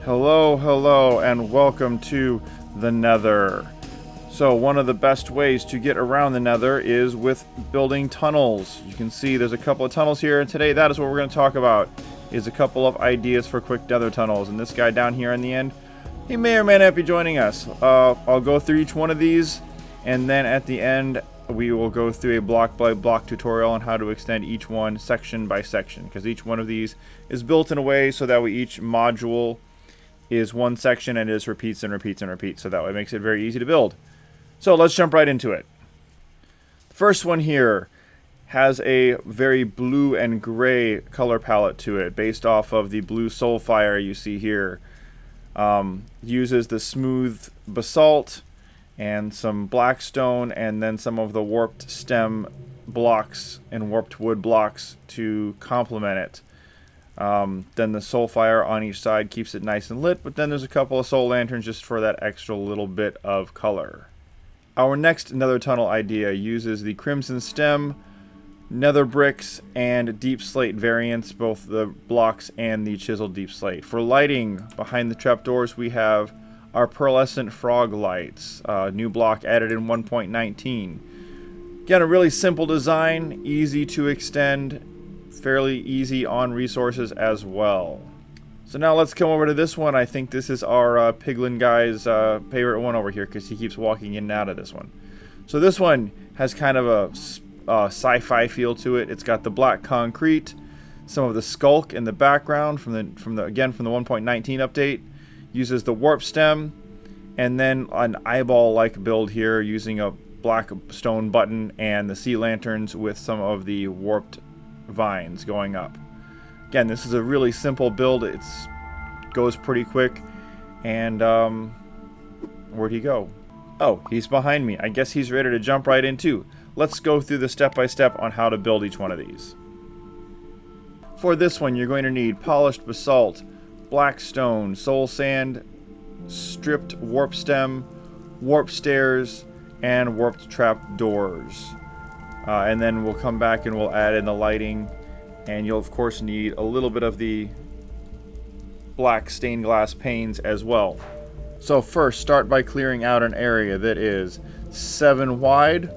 Hello, hello, and welcome to the Nether. So one of the best ways to get around the Nether is with building tunnels. You can see there's a couple of tunnels here, and today that is what we're going to talk about, is a couple of ideas for quick Nether tunnels. And this guy down here in the end, he may or may not be joining us. I'll go through each one of these, and then at the end we will go through a block by block tutorial on how to extend each one section by section, because each one of these is built in a way so that each module is one section and it just repeats and repeats and repeats, so that way it makes it very easy to build. So let's jump right into it. The first one here has a very blue and gray color palette to it, based off of the blue soulfire you see here. Uses the smooth basalt and some black stone, and then some of the warped stem blocks and warped wood blocks to complement it. Then the soul fire on each side keeps it nice and lit, but then there's a couple of soul lanterns just for that extra little bit of color. Our next nether tunnel idea uses the crimson stem, nether bricks, and deep slate variants, both the blocks and the chiseled deep slate. For lighting behind the trapdoors, we have our pearlescent frog lights, new block added in 1.19. Again, a really simple design, easy to extend, fairly easy on resources as well. So now let's come over to this one. I think this is our Piglin guy's favorite one over here, because he keeps walking in and out of this one. So this one has kind of a sci-fi feel to it. It's got the black concrete, some of the skulk in the background from the 1.19 update. Uses the warp stem, and then an eyeball-like build here using a black stone button and the sea lanterns with some of the warped vines going up. Again, this is a really simple build. It goes pretty quick. And where'd he go? Oh, he's behind me. I guess he's ready to jump right in too. Let's go through the step-by-step on how to build each one of these. For this one, you're going to need polished basalt, black stone, soul sand, stripped warp stem, warp stairs, and warped trap doors. And then we'll come back and we'll add in the lighting, and you'll of course need a little bit of the black stained glass panes as well. So first, start by clearing out an area that is 7 wide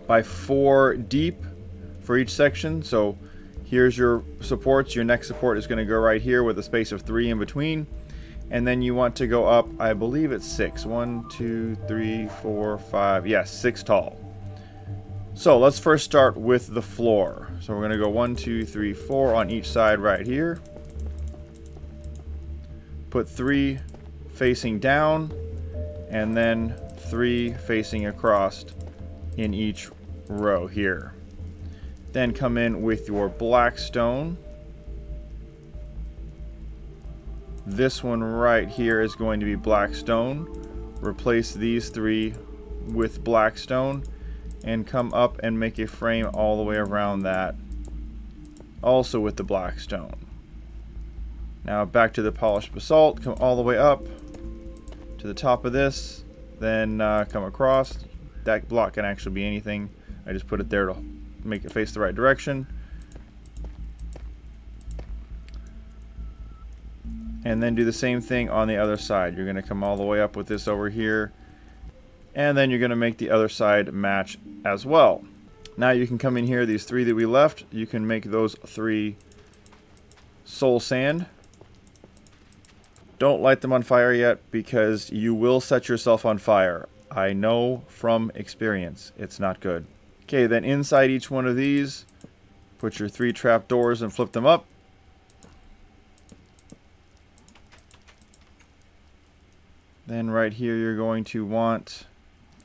by 4 deep for each section. So here's your supports. Your next support is going to go right here with a space of 3 in between. And then you want to go up, I believe it's 6. 1, 2, 3, 4, 5. Yes, 6 tall. So let's first start with the floor. So we're going to go 1, 2, 3, 4 on each side right here. Put 3 facing down, and then 3 facing across in each row here. Then come in with your black stone. This one right here is going to be black stone. Replace these 3 with black stone, and come up and make a frame all the way around that, also with the black stone. Now back to the polished basalt, come all the way up to the top of this, then come across. That block can actually be anything. I just put it there to make it face the right direction. And then do the same thing on the other side. You're going to come all the way up with this over here, and then you're going to make the other side match as well. Now you can come in here, these 3 that we left, you can make those 3 soul sand. Don't light them on fire yet, because you will set yourself on fire. I know from experience. It's not good. Okay, then inside each one of these, put your 3 trap doors and flip them up. Then right here you're going to want...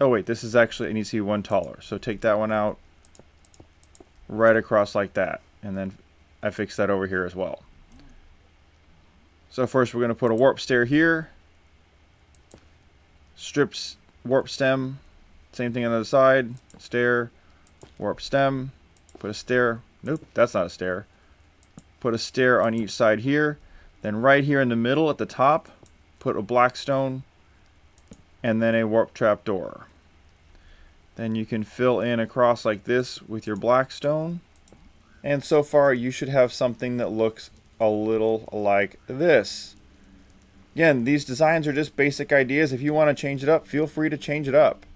Oh wait, this is actually, it needs to be 1 taller. So take that one out right across like that. And then I fixed that over here as well. So first we're going to put a warp stair here. Strips warp stem. Same thing on the other side. Stair, warp stem. Put a stair. Nope, that's not a stair. Put a stair on each side here. Then right here in the middle at the top, put a black stone. And then a warp trap door. Then you can fill in across like this with your black stone. And so far you should have something that looks a little like this. Again, these designs are just basic ideas. If you want to change it up, feel free to change it up.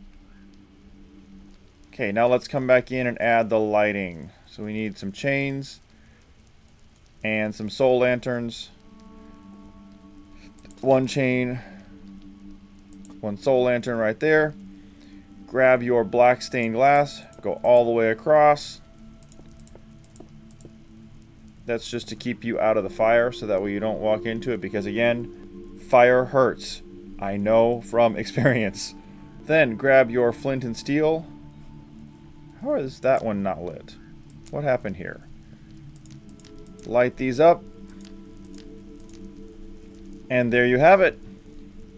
Okay, now let's come back in and add the lighting. So we need some chains and some soul lanterns. One chain, one soul lantern right there. Grab your black stained glass, go all the way across. That's just to keep you out of the fire, so that way you don't walk into it, because again, fire hurts. I know from experience. Then grab your flint and steel. How is that one not lit? What happened here? Light these up. And there you have it.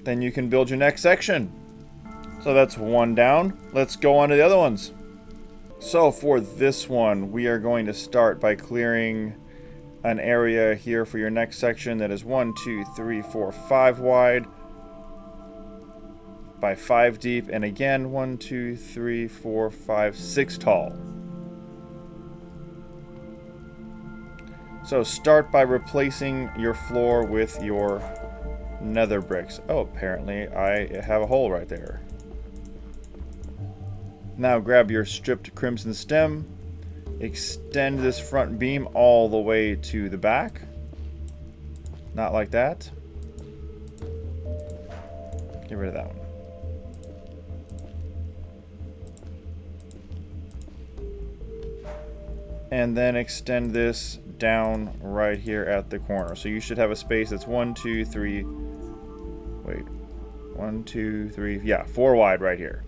Then you can build your next section. So that's one down. Let's go on to the other ones. So for this one, we are going to start by clearing an area here for your next section that is 1, 2, 3, 4, 5 wide by 5 deep, and again 1, 2, 3, 4, 5, 6 tall. So start by replacing your floor with your nether bricks. Oh, apparently I have a hole right there. Now grab your stripped crimson stem. Extend this front beam all the way to the back. Not like that. Get rid of that one. And then extend this down right here at the corner. So you should have a space that's 1, 2, 3. Wait. 1, 2, 3. Yeah, 4 wide right here.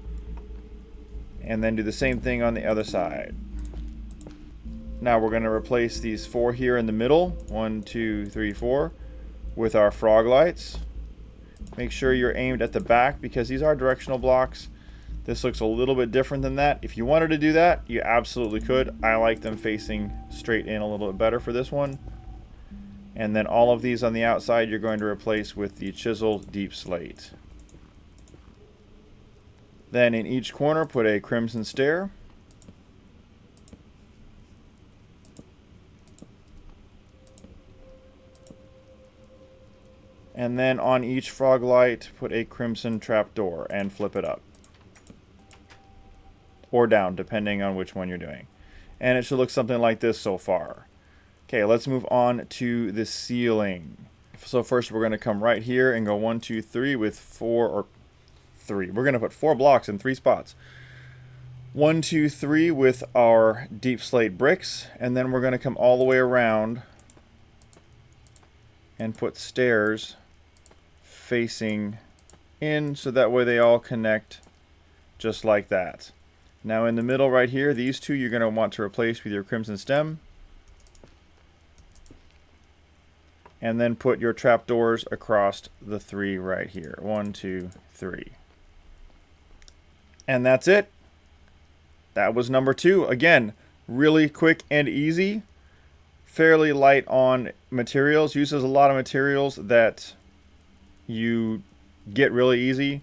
And then do the same thing on the other side. Now we're going to replace these 4 here in the middle, 1, 2, 3, 4, with our frog lights. Make sure you're aimed at the back, because these are directional blocks. This looks a little bit different than that. If you wanted to do that, you absolutely could. I like them facing straight in a little bit better for this one. And then all of these on the outside you're going to replace with the chiseled deep slate. Then in each corner put a crimson stair. And then on each frog light put a crimson trapdoor and flip it up. Or down, depending on which one you're doing. And it should look something like this so far. Okay, let's move on to the ceiling. So first we're going to come right here and go 1, 2, 3 with 4, or 3. We're going to put 4 blocks in 3 spots. 1, 2, 3 with our deep slate bricks. And then we're going to come all the way around and put stairs facing in, so that way they all connect just like that. Now in the middle right here, these 2 you're going to want to replace with your crimson stem. And then put your trapdoors across the 3 right here. 1, 2, 3. And that's it. That was number 2. Again, really quick and easy. Fairly light on materials. Uses a lot of materials that you get really easy.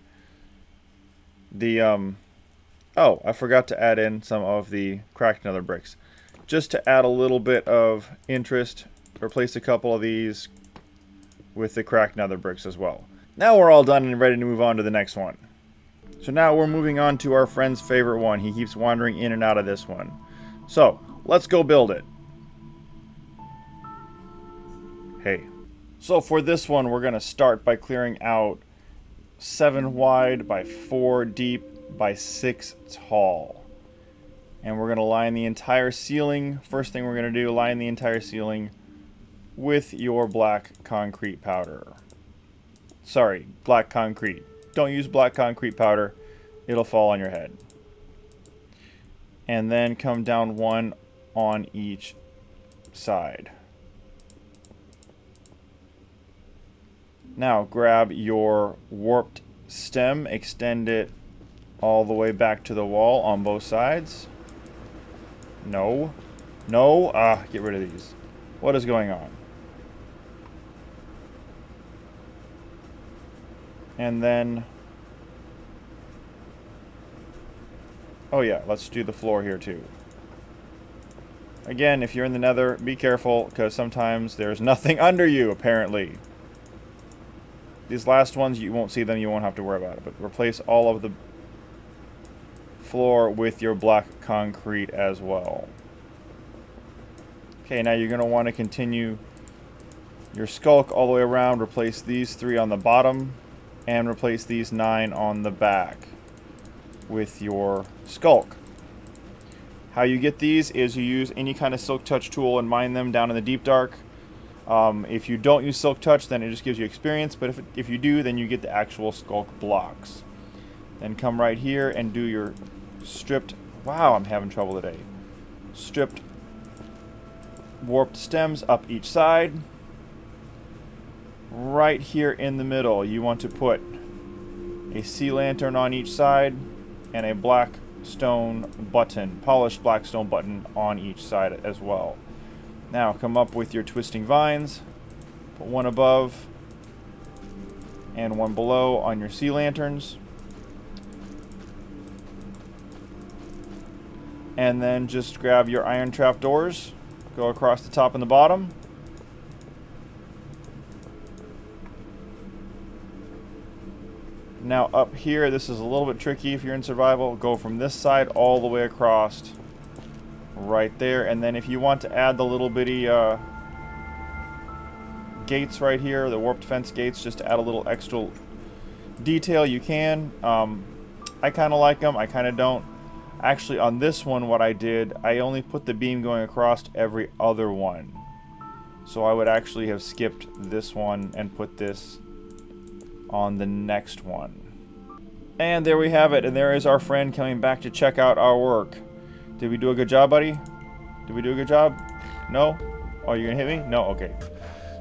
Oh, I forgot to add in some of the cracked nether bricks. Just to add a little bit of interest, replace a couple of these with the cracked nether bricks as well. Now we're all done and ready to move on to the next one. So now we're moving on to our friend's favorite one. He keeps wandering in and out of this one. So, let's go build it. Hey. So for this one, we're going to start by clearing out 7 wide by 4 deep by 6 tall. And we're going to line the entire ceiling. First thing we're going to do, line the entire ceiling with your black concrete powder. Sorry, black concrete. Don't use black concrete powder. It'll fall on your head. And then come down 1 on each side. Now grab your warped stem, extend it all the way back to the wall on both sides. No. No. Get rid of these. What is going on? And then... oh yeah, let's do the floor here too. Again, if you're in the nether, be careful, because sometimes there's nothing under you, apparently. These last ones, you won't see them, you won't have to worry about it. But replace all of the floor with your black concrete as well. Okay, now you're going to want to continue your skulk all the way around. Replace these 3 on the bottom, and replace these 9 on the back with your skulk. How you get these is you use any kind of silk touch tool and mine them down in the deep dark. If you don't use silk touch, then it just gives you experience, but if you do, then you get the actual skulk blocks. Then come right here and do your stripped, wow, I'm having trouble today, stripped warped stems up each side. Right here in the middle, you want to put a sea lantern on each side and a black stone button, polished black stone button on each side as well. Now come up with your twisting vines, put one above and one below on your sea lanterns, and then just grab your iron trap doors, go across the top and the bottom. Now up here, this is a little bit tricky if you're in survival. Go from this side all the way across, right there. And then if you want to add the little bitty gates right here, the warped fence gates, just to add a little extra detail, you can. I kind of like them, I kind of don't. Actually, on this one, what I did, I only put the beam going across every other one. So I would actually have skipped this one and put this on the next one. And there we have it, and there is our friend coming back to check out our work. Did we do a good job, buddy? Did we do a good job? No? Oh, you're gonna hit me? No? Okay.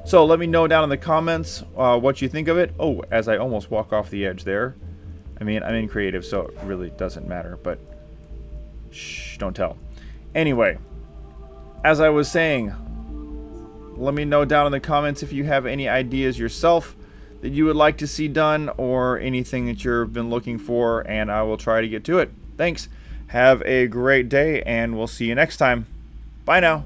So let me know down in the comments what you think of it. Oh, as I almost walk off the edge there. I mean, I'm in creative, so it really doesn't matter, but shh, don't tell. Anyway, as I was saying, let me know down in the comments if you have any ideas yourself that you would like to see done, or anything that you've been looking for, and I will try to get to it. Thanks. Have a great day, and we'll see you next time. Bye now.